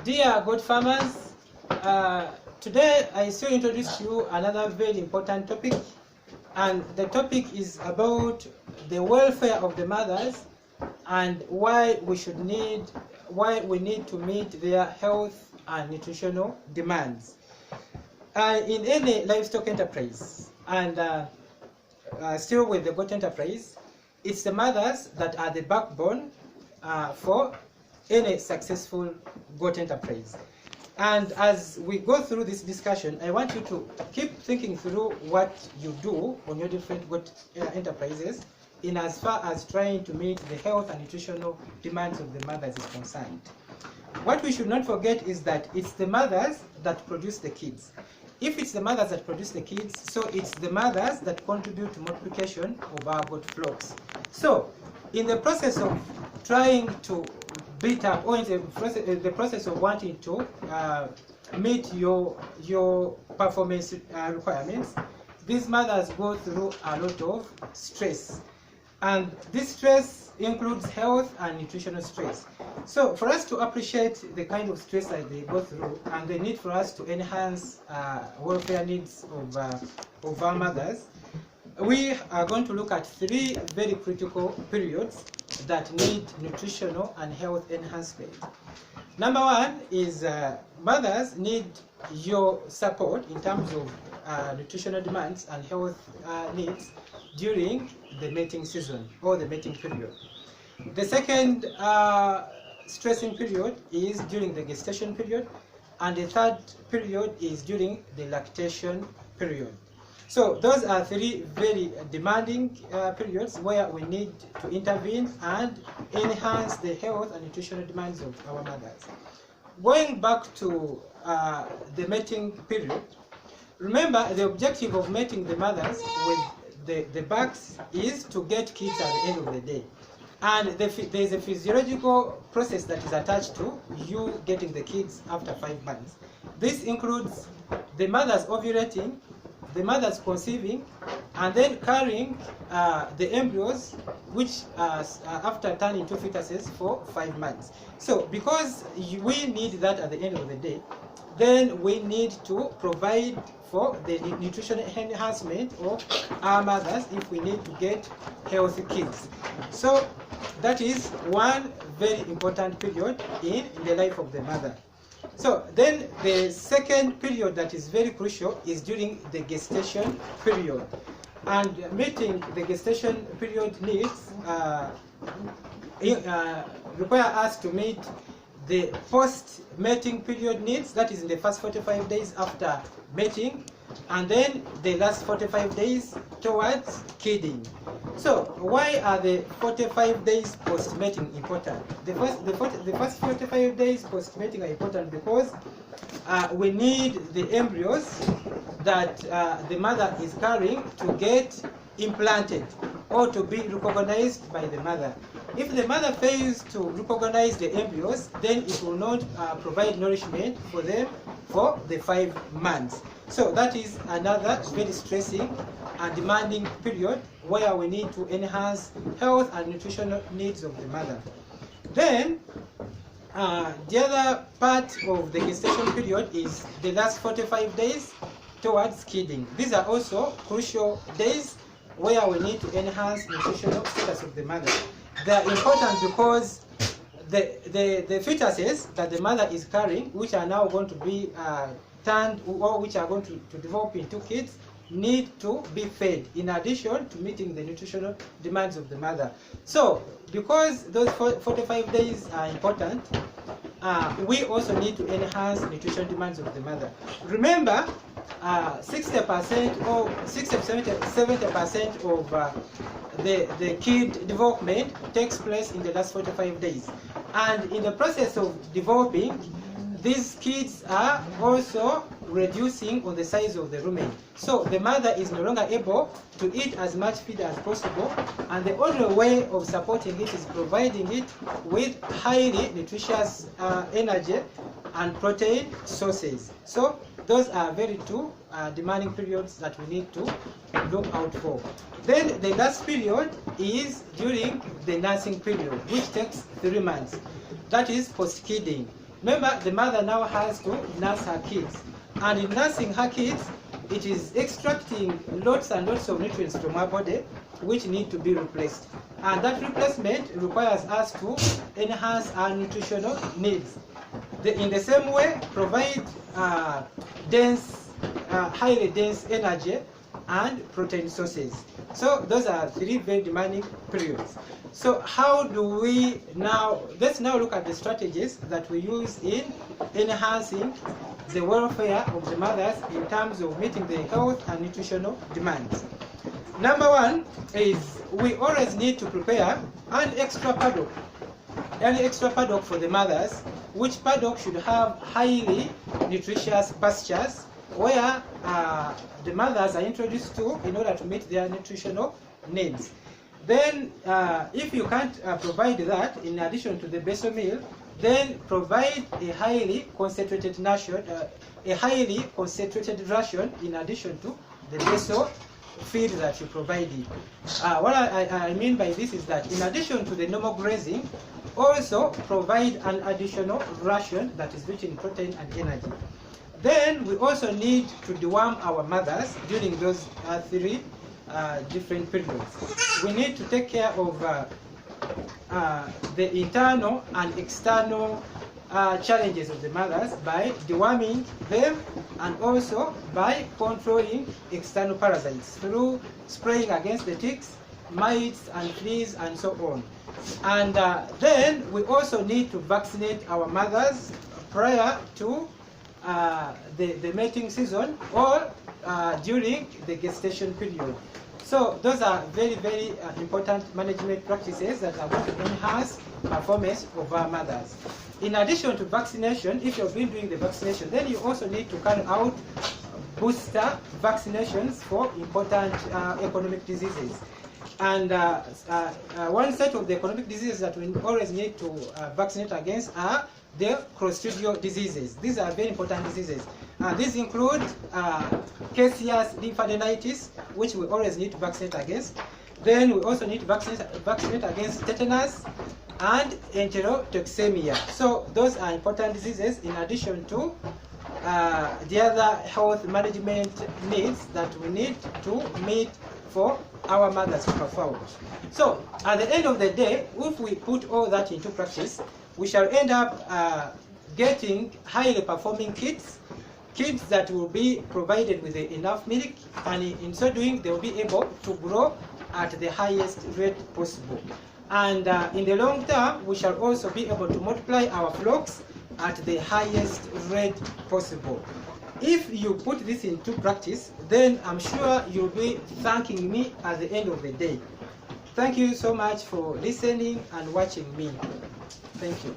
Dear goat farmers, today I still introduce to you another very important topic, and the topic is about the welfare of the mothers and why we need to meet their health and nutritional demands. In any livestock enterprise, and still with the goat enterprise, it's the mothers that are the backbone for any successful goat enterprise. And as we go through this discussion, I want you to keep thinking through what you do on your different goat enterprises in as far as trying to meet the health and nutritional demands of the mothers is concerned. What we should not forget is that it's the mothers that produce the kids. If it's the mothers that produce the kids, so it's the mothers that contribute to multiplication of our goat flocks. So, in the process of trying to beat up, or in the process of wanting to meet your performance requirements, these mothers go through a lot of stress. And this stress includes health and nutritional stress. So for us to appreciate the kind of stress that they go through and the need for us to enhance welfare needs of our mothers, we are going to look at three very critical periods that need nutritional and health enhancement. Number one is mothers need your support in terms of nutritional demands and health needs during the mating season or the mating period. The second stressing period is during the gestation period, and the third period is during the lactation period. So those are three very demanding periods where we need to intervene and enhance the health and nutritional demands of our mothers. Going back to the mating period, remember the objective of mating the mothers with the bucks is to get kids at the end of the day. And there is a physiological process that is attached to you getting the kids after 5 months. This includes the mothers ovulating, the mothers conceiving, and then carrying the embryos, which after turn into fetuses for 5 months. So because we need that at the end of the day, then we need to provide for the nutritional enhancement of our mothers if we need to get healthy kids. So that is one very important period in the life of the mother. So then the second period that is very crucial is during the gestation period. And meeting the gestation period needs require us to meet the post-mating period needs, that is in the first 45 days after mating, and then the last 45 days towards kidding. So why are the 45 days post-mating important? The first 45 days post-mating are important because we need the embryos that the mother is carrying to get implanted or to be recognized by the mother. If the mother fails to recognize the embryos, then it will not provide nourishment for them for the 5 months. So that is another very stressing and demanding period where we need to enhance health and nutritional needs of the mother. Then the other part of the gestation period is the last 45 days towards kidding. These are also crucial days where we need to enhance nutritional status of the mother. They are important because the fetuses that the mother is carrying, which are now going to be turned or which are going to develop into kids, need to be fed in addition to meeting the nutritional demands of the mother. So because those 45 days are important, we also need to enhance nutrition demands of the mother. Remember, 60% or 70% of the kid development takes place in the last 45 days. And in the process of developing, these kids are also reducing on the size of the rumen. So the mother is no longer able to eat as much feed as possible, and the only way of supporting it is providing it with highly nutritious energy and protein sources. So those are very two demanding periods that we need to look out for. Then the last period is during the nursing period, which takes 3 months. That is post-kidding. Remember, the mother now has to nurse her kids. And in nursing her kids, it is extracting lots and lots of nutrients from her body which need to be replaced. And that replacement requires us to enhance our nutritional needs. In the same way, provide highly dense energy and protein sources. So those are three very demanding periods. So how do we now, let's now look at the strategies that we use in enhancing the welfare of the mothers in terms of meeting the health and nutritional demands. Number one is we always need to prepare an extra paddock for the mothers, which paddock should have highly nutritious pastures where the mothers are introduced to in order to meet their nutritional needs. Then if you can't provide that in addition to the basal meal, then provide a highly concentrated ration in addition to the basal feed that you provided. What I mean by this is that in addition to the normal grazing, also provide an additional ration that is rich in protein and energy. Then we also need to deworm our mothers during those three different periods. We need to take care of the internal and external challenges of the mothers by deworming them and also by controlling external parasites through spraying against the ticks, mites and fleas and so on. And then we also need to vaccinate our mothers prior to the mating season or during the gestation period. So those are very, very important management practices that are going to enhance performance of our mothers. In addition to vaccination, if you've been doing the vaccination, then you also need to carry out booster vaccinations for important economic diseases. And one set of the economic diseases that we always need to vaccinate against are the clostridial diseases. These are very important diseases. These include caseous lymphadenitis, which we always need to vaccinate against. Then we also need to vaccinate against tetanus and enterotoxemia. So those are important diseases in addition to the other health management needs that we need to meet for our mothers to perform. So at the end of the day, if we put all that into practice, we shall end up getting highly performing kids that will be provided with enough milk, and in so doing they will be able to grow at the highest rate possible. And in the long term, we shall also be able to multiply our flocks at the highest rate possible. If you put this into practice, then I'm sure you'll be thanking me at the end of the day. Thank you so much for listening and watching me. Thank you.